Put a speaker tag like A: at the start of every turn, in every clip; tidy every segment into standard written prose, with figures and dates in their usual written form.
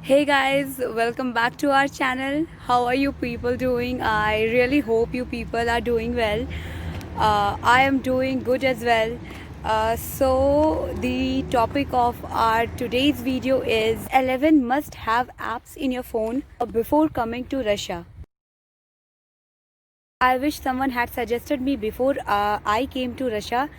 A: Hey guys, welcome back to our channel. How are you people doing? I really hope you people are doing well. I am doing good as well. The topic of our today's video is 11 must have apps in your phone before coming to Russia. I wish someone had suggested me before I came to Russia.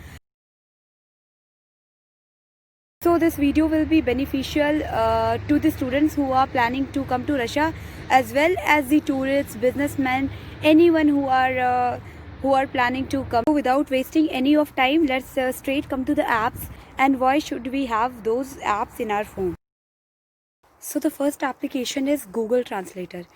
A: So this video will be beneficial to the students who are planning to come to Russia, as well as the tourists, businessmen, anyone who are planning to come. So without wasting any of time, let's straight come to the apps. And why should we have those apps in our phone? So the first application is Google Translator.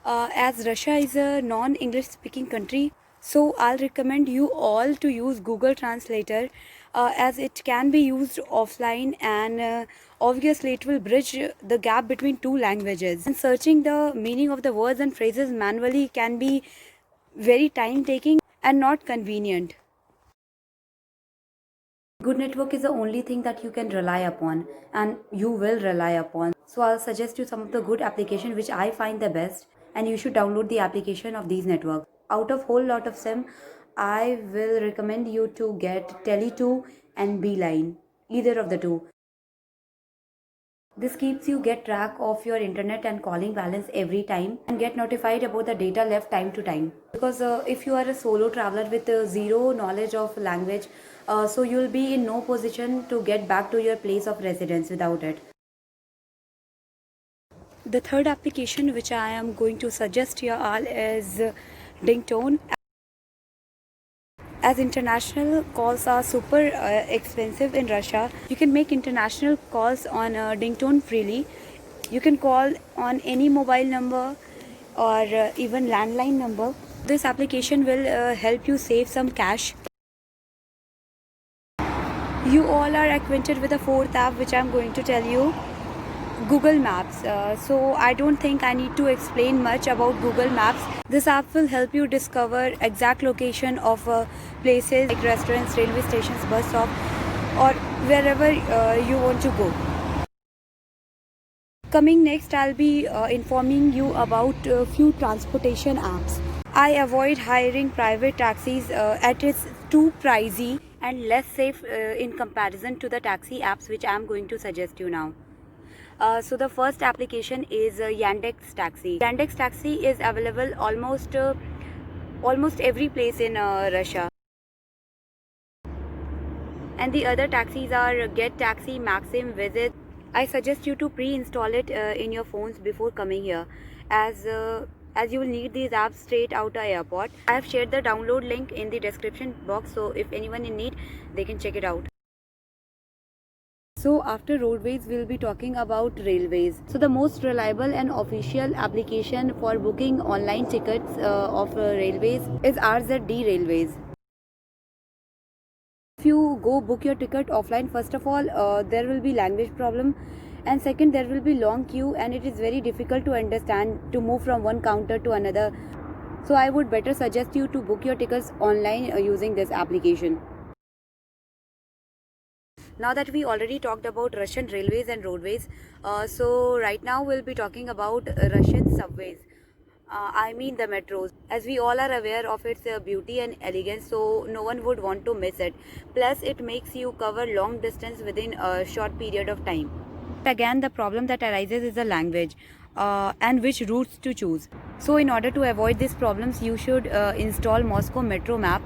A: As Russia is a non-English speaking country, so I'll recommend you all to use Google Translator as it can be used offline, and obviously it will bridge the gap between two languages. And searching the meaning of the words and phrases manually can be very time taking and not convenient. Good network is the only thing that you can rely upon, and you will rely upon. So I'll suggest you some of the good application which I find the best, and you should download the application of these networks. Out of whole lot of SIM, I will recommend you to get Tele2 and Beeline, either of the two. This keeps you get track of your internet and calling balance every time, and get notified about the data left time to time. Because if you are a solo traveler with zero knowledge of language, so you'll be in no position to get back to your place of residence without it. The third application which I am going to suggest you all is Dingtone. As international calls are super expensive in Russia, you can make international calls on Dingtone freely. You can call on any mobile number or even landline number. This application will help you save some cash. You all are acquainted with the fourth app which I am going to tell you, Google Maps. So I don't think I need to explain much about Google Maps. This app will help you discover exact location of places like restaurants, railway stations, bus stop, or wherever you want to go. Coming next, I'll be informing you about a few transportation apps. I avoid hiring private taxis as it's too pricey and less safe in comparison to the taxi apps which I'm going to suggest you now. So the first application is Yandex Taxi. Yandex Taxi is available almost every place in Russia. And the other taxis are Get Taxi, Maxim, Visit. I suggest you to pre-install it in your phones before coming here, as you will need these apps straight out of airport. I have shared the download link in the description box, so if anyone in need, they can check it out. So after roadways, we'll be talking about railways. So the most reliable and official application for booking online tickets of railways is RZD Railways. If you go book your ticket offline, first of all, there will be language problem, and second, there will be long queue, and it is very difficult to understand to move from one counter to another. So I would better suggest you to book your tickets online using this application. Now that we already talked about Russian railways and roadways, so right now we'll be talking about Russian subways. I mean the metros. As we all are aware of its beauty and elegance, so no one would want to miss it. Plus, it makes you cover long distance within a short period of time. Again, the problem that arises is the language and which routes to choose. So in order to avoid these problems, you should install Moscow Metro Map.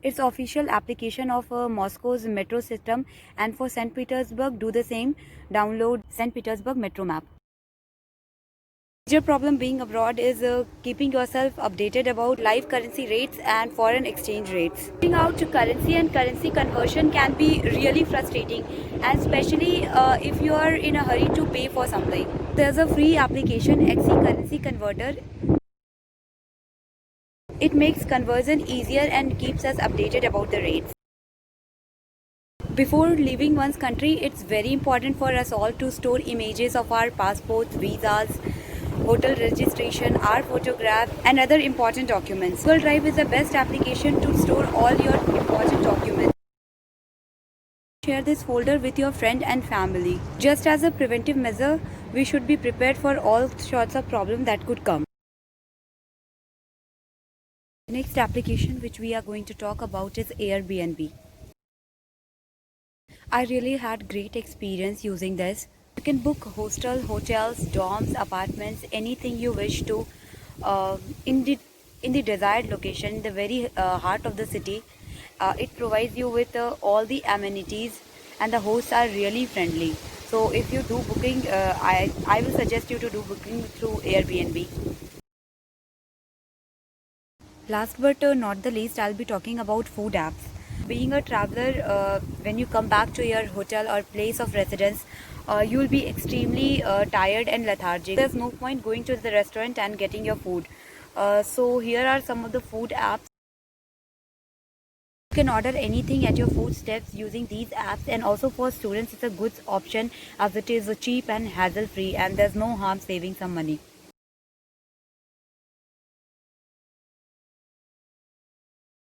A: It's official application of Moscow's metro system, and for St. Petersburg, do the same. Download St. Petersburg Metro Map. Major problem being abroad is keeping yourself updated about live currency rates and foreign exchange rates. Figuring out currency and currency conversion can be really frustrating, and especially if you are in a hurry to pay for something. There's a free application, XE Currency Converter. It makes conversion easier and keeps us updated about the rates. Before leaving one's country, it's very important for us all to store images of our passports, visas, hotel registration, our photograph, and other important documents. Google Drive is the best application to store all your important documents. Share this folder with your friend and family. Just as a preventive measure, we should be prepared for all sorts of problems that could come. Next application which we are going to talk about is Airbnb. I really had great experience using this. You can book hostel, hotels, dorms, apartments, anything you wish to, uh, in the in the desired location, in the very heart of the city. It provides you with all the amenities, and the hosts are really friendly. So if you do booking, I will suggest you to do booking through Airbnb. Last but not the least, I'll be talking about food apps. Being a traveler, when you come back to your hotel or place of residence, you will be extremely tired and lethargic. There's no point going to the restaurant and getting your food. So here are some of the food apps. You can order anything at your footsteps using these apps, and also for students it's a good option as it is cheap and hassle free, and there's no harm saving some money.